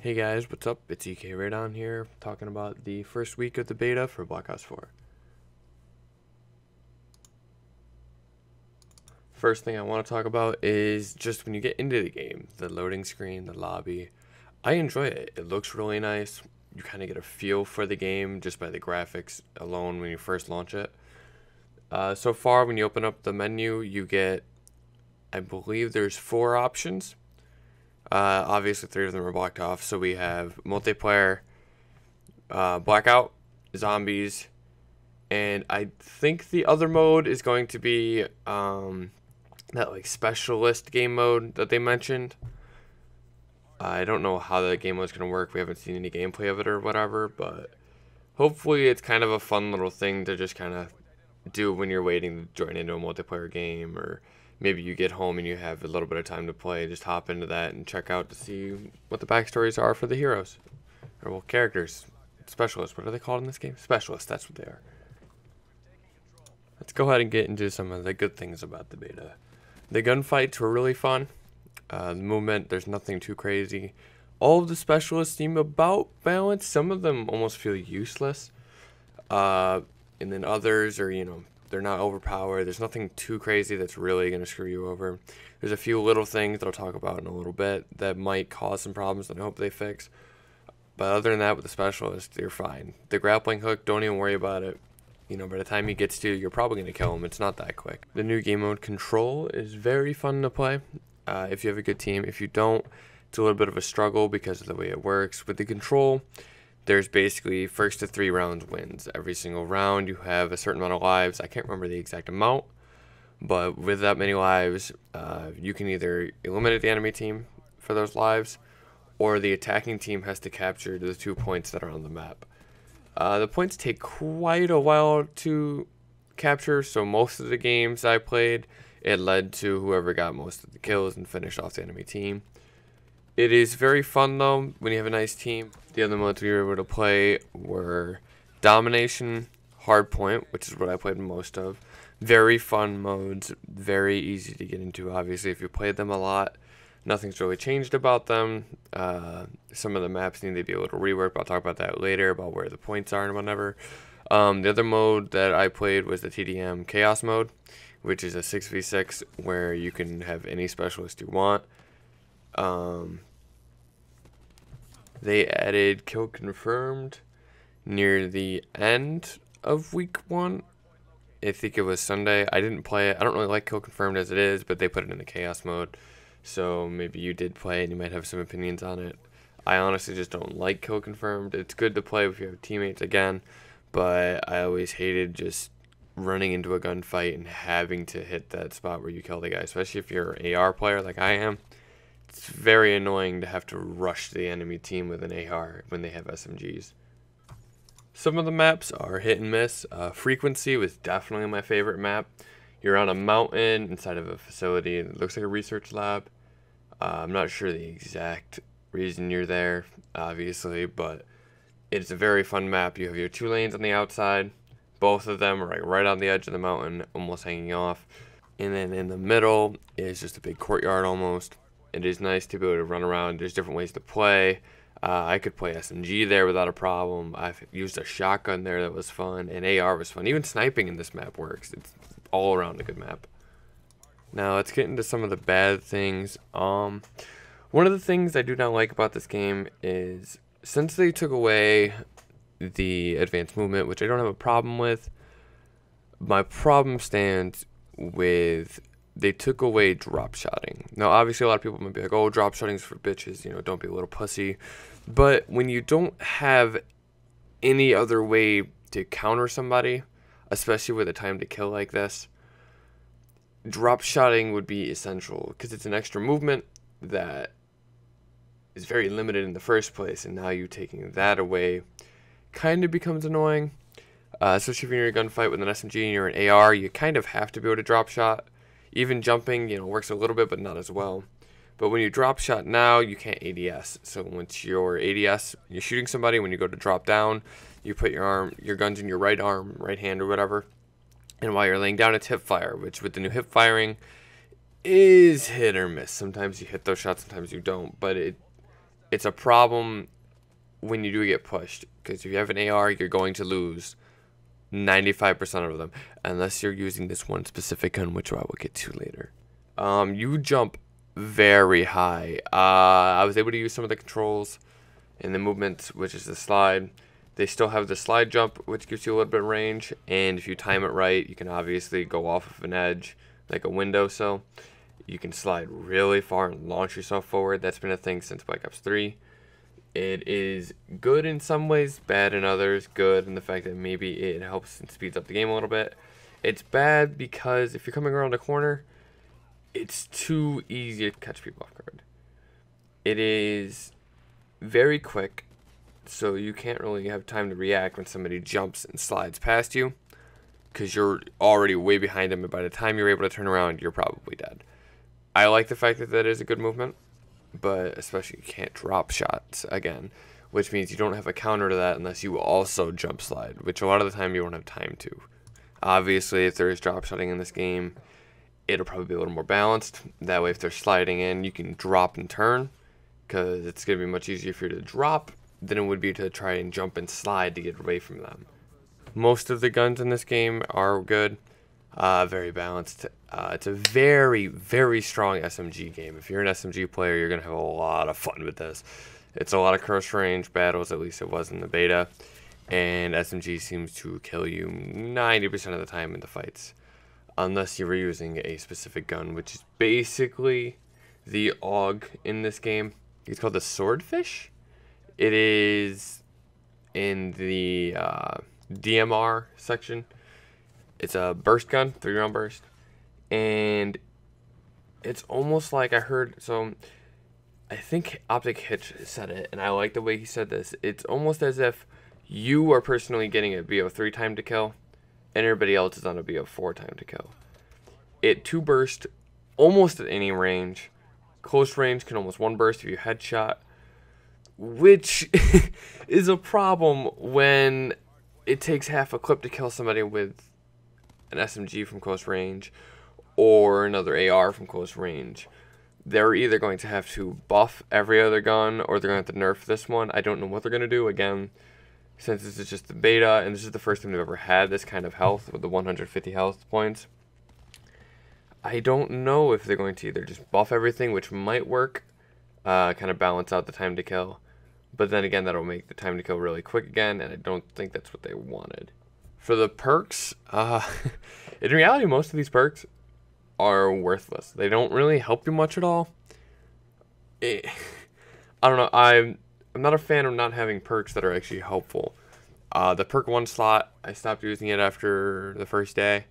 Hey guys, what's up? It's EK right on here, talking about the first week of the beta for Black Ops 4. First thing I want to talk about is just when you get into the game, the loading screen, the lobby. I enjoy it. It looks really nice. You kind of get a feel for the game just by the graphics alone when you first launch it. So far, when you open up the menu, you get, I believe there's 4 options. Obviously, 3 of them are blocked off. So we have multiplayer, blackout, zombies, and I think the other mode is going to be that like specialist game mode that they mentioned. I don't know how the game mode's gonna work. We haven't seen any gameplay of it or whatever, but hopefully it's kind of a fun little thing to just kind of do when you're waiting to join into a multiplayer game, or maybe you get home and you have a little bit of time to play. Just hop into that and check out to see what the backstories are for the heroes, or well, characters, specialists. What are they called in this game? Specialists. That's what they are. Let's go ahead and get into some of the good things about the beta. The gunfights were really fun. The movement, there's nothing too crazy. All of the specialists seem about balanced. Some of them almost feel useless. And then others are, they're not overpowered. There's nothing too crazy that's really going to screw you over. There's a few little things that I'll talk about in a little bit that might cause some problems that I hope they fix. But other than that, with the specialists, you're fine. The grappling hook, don't even worry about it. By the time he gets to you, you're probably going to kill him. It's not that quick. The new game mode Control is very fun to play if you have a good team. If you don't, it's a little bit of a struggle because of the way it works. With the Control, there's basically first to 3 rounds wins. Every single round, you have a certain amount of lives. I can't remember the exact amount, but with that many lives, you can either eliminate the enemy team for those lives, or the attacking team has to capture the 2 points that are on the map. The points take quite a while to capture, so most of the games I played, it led to whoever got most of the kills and finished off the enemy team. It is very fun though when you have a nice team. The other modes we were able to play were Domination, Hardpoint, which is what I played most of. Very fun modes, very easy to get into obviously if you played them a lot. Nothing's really changed about them. Some of the maps need to be a little reworked, but I'll talk about that later, about where the points are and whatever. The other mode that I played was the TDM Chaos mode, which is a 6v6 where you can have any specialist you want. They added kill confirmed near the end of week 1. I think it was Sunday. I didn't play it. I don't really like kill confirmed as it is, but they put it in the chaos mode. So maybe you did play it and you might have some opinions on it. I honestly just don't like kill confirmed. It's good to play if you have teammates again, but I always hated just running into a gunfight and having to hit that spot where you kill the guy, especially if you're an AR player like I am. It's very annoying to have to rush the enemy team with an AR when they have SMGs. Some of the maps are hit and miss. Frequency was definitely my favorite map. You're on a mountain inside of a facility, and it looks like a research lab. I'm not sure the exact reason you're there, obviously, but it's a very fun map. You have your 2 lanes on the outside. Both of them are like right on the edge of the mountain, almost hanging off. And then in the middle is just a big courtyard almost. It is nice to be able to run around. There's different ways to play. I could play SMG there without a problem. I've used a shotgun there that was fun, and AR was fun. Even sniping in this map works. It's all around a good map. Now let's get into some of the bad things. One of the things I do not like about this game is since they took away the advanced movement, which I don't have a problem with, my problem stands with they took away drop shotting. Now obviously a lot of people might be like, oh, drop shotting's for bitches, don't be a little pussy. But when you don't have any other way to counter somebody, especially with a time to kill like this, drop shotting would be essential because it's an extra movement that is very limited in the first place, and now you taking that away kind of becomes annoying, especially if you're in a gunfight with an SMG and you're an AR. You kind of have to be able to drop shot. Even jumping works a little bit, but not as well. But when you drop shot now, you can't ADS. So once you're ADS, you're shooting somebody, when you go to drop down, you put your guns in your right arm, right hand or whatever. And while you're laying down, it's hip fire, which with the new hip firing is hit or miss. Sometimes you hit those shots, sometimes you don't. But It's a problem when you do get pushed, because if you have an AR, you're going to lose 95% of them, unless you're using this one specific gun, which I will get to later. You jump very high. I was able to use some of the controls in the movement, which is the slide. They still have the slide jump, which gives you a little bit of range, and if you time it right, you can obviously go off of an edge, like a windowsill. You can slide really far and launch yourself forward. That's been a thing since Black Ops 3. It is good in some ways, bad in others. Good in the fact that maybe it helps and speeds up the game a little bit. It's bad because if you're coming around a corner, it's too easy to catch people off guard. It is very quick, so you can't really have time to react when somebody jumps and slides past you, because you're already way behind them, and by the time you're able to turn around, you're probably dead. I like the fact that that is a good movement, but especially you can't drop shots again, which means you don't have a counter to that unless you also jump slide, which a lot of the time you won't have time to. Obviously, if there is drop shotting in this game, it'll probably be a little more balanced. That way, if they're sliding in, you can drop and turn, because it's going to be much easier for you to drop than it would be to try and jump and slide to get away from them. Most of the guns in this game are good, very balanced. It's a very, very strong SMG game. If you're an SMG player, you're going to have a lot of fun with this. It's a lot of close range battles, at least it was in the beta, and SMG seems to kill you 90% of the time in the fights, unless you were using a specific gun, which is basically the AUG in this game. It's called the Swordfish. It is in the DMR section. It's a burst gun, 3-round burst, and it's almost like I heard, so I think Optic Hitch said it, and I like the way he said this. It's almost as if you are personally getting a BO3 time to kill, and everybody else is on a BO4 time to kill. It 2 burst almost at any range. Close range can almost 1 burst if you headshot, which is a problem when it takes half a clip to kill somebody with an SMG from close range or another AR from close range. They're either going to have to buff every other gun or they're going to have to nerf this one. I don't know what they're going to do. Again, since this is just the beta and this is the first time they've ever had this kind of health with the 150 health points, I don't know if they're going to either just buff everything, which might work, kind of balance out the time to kill, but then again, that'll make the time to kill really quick again, and I don't think that's what they wanted. For the perks, in reality, most of these perks are worthless. They don't really help you much at all. I don't know. I'm not a fan of not having perks that are actually helpful. The perk 1 slot, I stopped using it after the first day.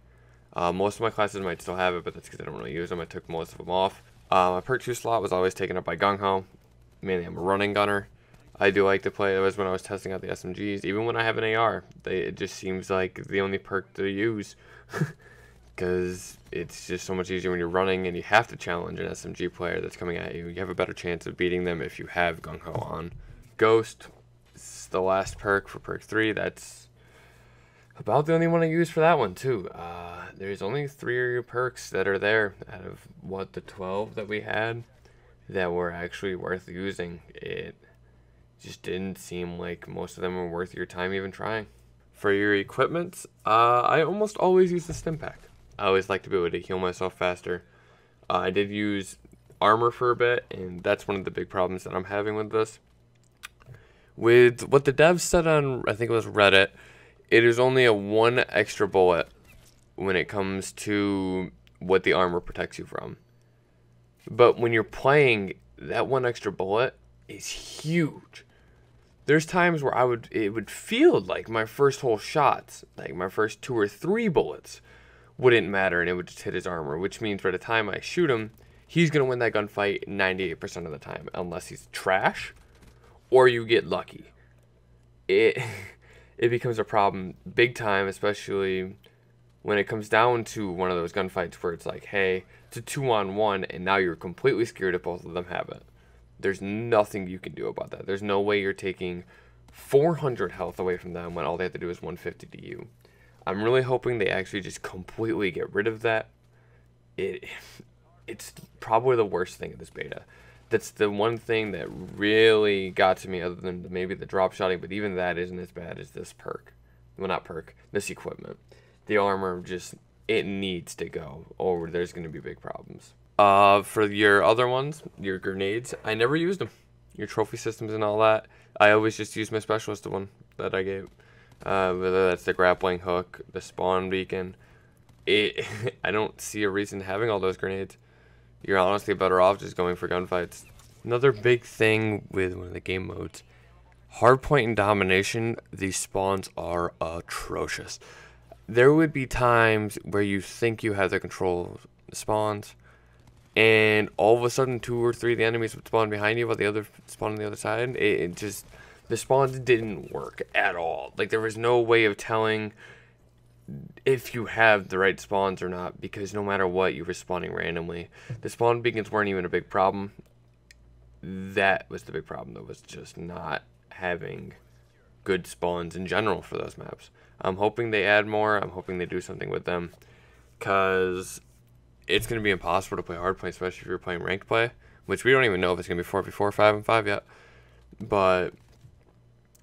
Most of my classes might still have it, but that's because I don't really use them. I took most of them off. My perk 2 slot was always taken up by Gung Ho. Mainly, I'm a running gunner. I do like to play. It was when I was testing out the SMGs. Even when I have an AR, it just seems like the only perk to use. Because it's just so much easier when you're running and you have to challenge an SMG player that's coming at you. You have a better chance of beating them if you have Gung Ho on. Ghost is the last perk for perk 3. That's about the only one I use for that one too. There's only 3 perks that are there out of what, the 12 that we had that were actually worth using. It just didn't seem like most of them were worth your time even trying. For your equipment, I almost always use the stim pack. I always like to be able to heal myself faster. I did use armor for a bit, and that's one of the big problems that I'm having with this. With what the devs said on, I think it was Reddit, it is only a 1 extra bullet when it comes to what the armor protects you from. But when you're playing, that 1 extra bullet is huge. There's times where it would feel like my first whole shots, like my first 2 or 3 bullets, wouldn't matter and it would just hit his armor, which means by the time I shoot him, he's going to win that gunfight 98% of the time, unless he's trash or you get lucky. It becomes a problem big time, especially when it comes down to one of those gunfights where it's like, hey, it's a 2-on-1 and now you're completely scared if both of them have it. There's nothing you can do about that. There's no way you're taking 400 health away from them when all they have to do is 150 to you. I'm really hoping they actually just completely get rid of that. It's probably the worst thing in this beta. That's the one thing that really got to me, other than maybe the drop shotting, but even that isn't as bad as this perk. Well, not perk, this equipment. The armor just, it needs to go, or there's going to be big problems. For your other ones, your grenades, I never used them. Your trophy systems and all that, I always just use my specialist, the one that I gave. Whether that's the grappling hook, the spawn beacon, I don't see a reason having all those grenades. You're honestly better off just going for gunfights. Another big thing with one of the game modes, hardpoint and domination, these spawns are atrocious. There would be times where you think you have the control spawns, and all of a sudden 2 or 3 of the enemies would spawn behind you while the other spawn on the other side. It just, the spawns didn't work at all. Like, there was no way of telling if you have the right spawns or not, because no matter what, you were spawning randomly. The spawn beacons weren't even a big problem. That was the big problem, though, was just not having good spawns in general for those maps. I'm hoping they add more. I'm hoping they do something with them, because it's going to be impossible to play hardpoint, especially if you're playing ranked play, which we don't even know if it's going to be 4v4, 5v5 yet. But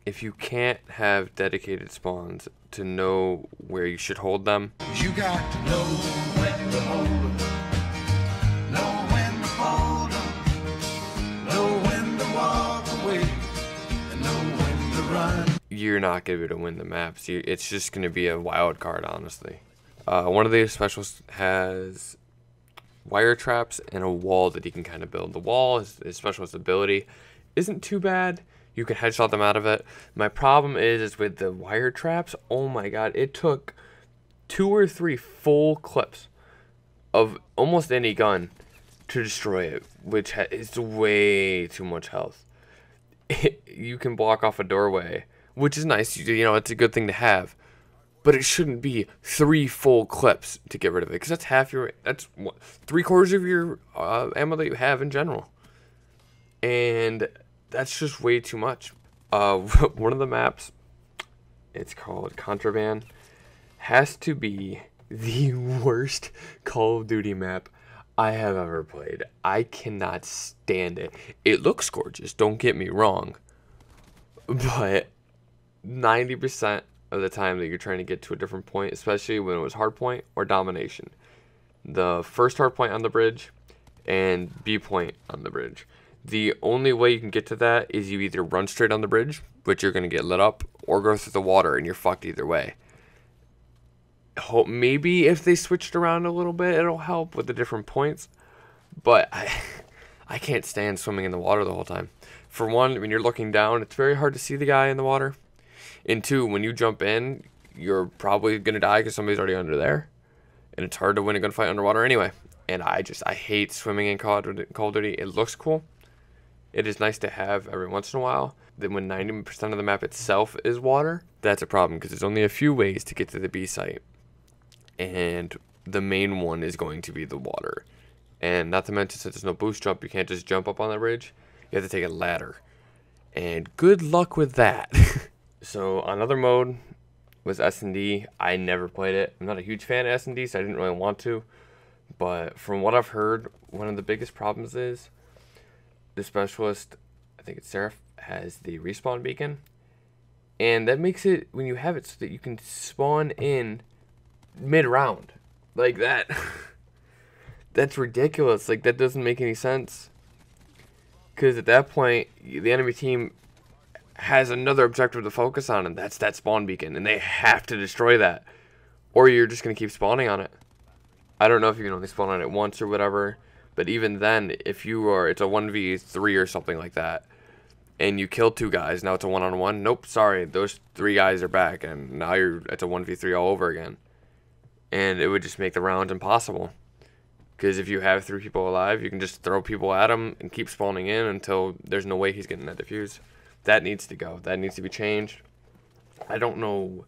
if you can't have dedicated spawns to know where you should hold them, you got to know when to hold them, know when to fold them, know when to walk away, and know when to run. You're not going to be able to win the maps. It's just going to be a wild card, honestly. One of the specialists has wire traps and a wall that he can kind of build. The wall, his specialist ability, isn't too bad. You can headshot them out of it. My problem is with the wire traps, oh my god, it took 2 or 3 full clips of almost any gun to destroy it, which is way too much health. You can block off a doorway, which is nice, you know, it's a good thing to have, but it shouldn't be 3 full clips to get rid of it, because that's half your, that's what, 3/4 of your ammo that you have in general, and that's just way too much. One of the maps, it's called Contraband, has to be the worst Call of Duty map I have ever played. I cannot stand it. It looks gorgeous, don't get me wrong, but 90% of the time that you're trying to get to a different point, especially when it was hardpoint or domination, the first hardpoint on the bridge and B point on the bridge, the only way you can get to that is you either run straight on the bridge, which you're going to get lit up, or go through the water and you're fucked either way. Maybe if they switched around a little bit, it'll help with the different points, but I can't stand swimming in the water the whole time. For one, when you're looking down, it's very hard to see the guy in the water. And 2, when you jump in, you're probably going to die because somebody's already under there. And it's hard to win a gunfight underwater anyway. And I hate swimming in Call of Duty. It looks cool. It is nice to have every once in a while. Then when 90% of the map itself is water, that's a problem, because there's only a few ways to get to the B site. And the main one is going to be the water. And not to mention, since there's no boost jump, you can't just jump up on the bridge. You have to take a ladder. And good luck with that. So another mode was S&D. I never played it. I'm not a huge fan of S&D, so I didn't really want to. But from what I've heard, one of the biggest problems is the specialist, I think it's Seraph, has the respawn beacon. And that makes it, when you have it, so that you can spawn in mid-round. Like that. That's ridiculous. Like, that doesn't make any sense. Because at that point, the enemy team has another objective to focus on, and that's that spawn beacon, and they have to destroy that, or you're just going to keep spawning on it. I don't know if you can only spawn on it once or whatever, but even then, if you are, it's a 1v3 or something like that, and you kill 2 guys, now it's a 1-on-1, nope, sorry, those 3 guys are back, and now it's a 1v3 all over again, and it would just make the rounds impossible. Because if you have 3 people alive, you can just throw people at him and keep spawning in until there's no way he's getting that defuse. That needs to go. That needs to be changed. I don't know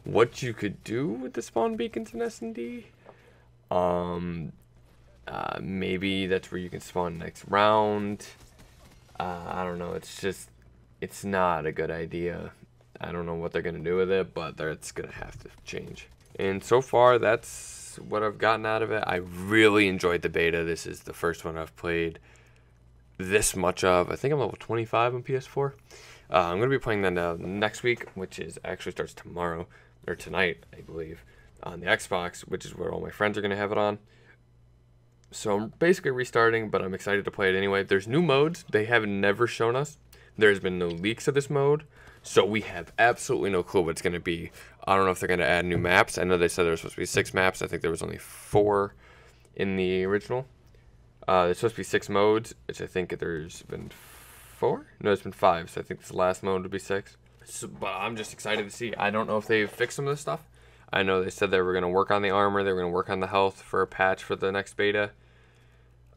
what you could do with the spawn beacons in S&D. Maybe that's where you can spawn next round. I don't know. It's not a good idea. I don't know what they're going to do with it, but it's going to have to change. And so far, that's what I've gotten out of it. I really enjoyed the beta. This is the first one I've played this much of. I think I'm level 25 on PS4. I'm going to be playing that next week, which is actually starts tomorrow, or tonight, I believe, on the Xbox, which is where all my friends are going to have it on. So I'm basically restarting, but I'm excited to play it anyway. There's new modes they have never shown us. There's been no leaks of this mode, so we have absolutely no clue what it's going to be. I don't know if they're going to add new maps. I know they said there was supposed to be 6 maps. I think there was only 4 in the original. There's supposed to be 6 modes, which I think there's been 4? No, there's been 5, so I think this last mode would be 6. So, but I'm just excited to see. I don't know if they've fixed some of this stuff. I know they said they were going to work on the armor. They were going to work on the health for a patch for the next beta.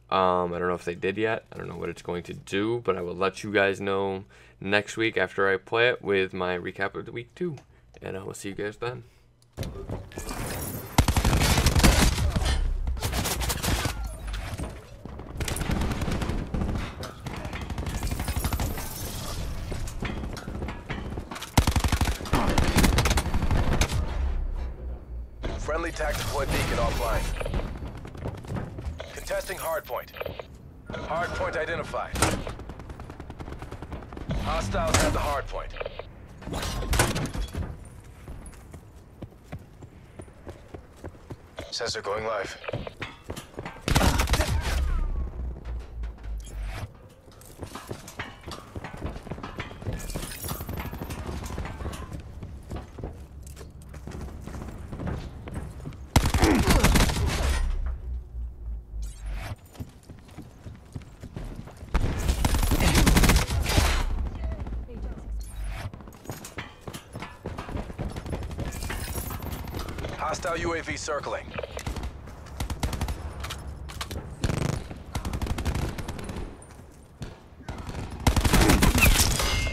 I don't know if they did yet. I don't know what it's going to do, but I will let you guys know next week after I play it with my recap of the week 2. And I will see you guys then. Friendly TAC deployed beacon offline. Contesting hardpoint. Hardpoint identified. Hostiles have the hardpoint. Sensor going live. Hostile UAV circling.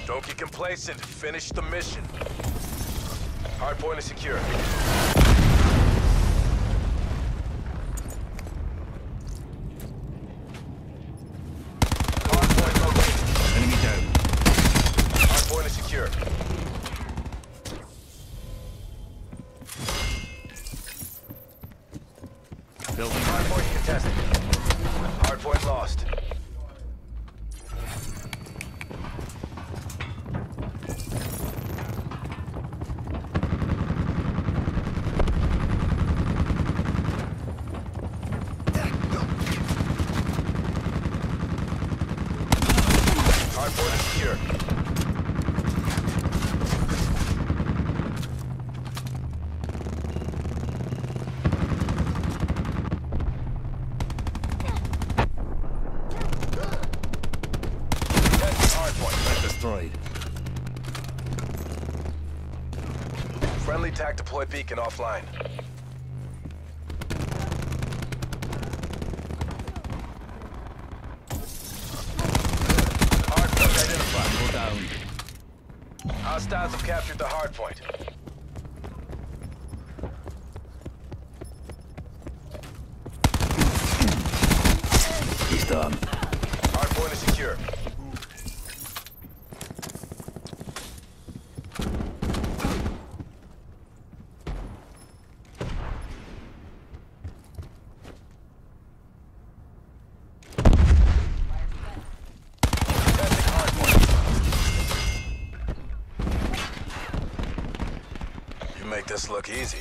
Don't get complacent. Finish the mission. Hardpoint is secure. Hardpoint located. Enemy down. Hardpoint is secure. Hardpoint contested. Hardpoint lost. Hardpoint is secure. Destroyed. Friendly TAC deployed beacon offline. Hardpoint identified. Go down. Hostiles have captured the hardpoint. He's done. Hardpoint is secure. Make this look easy.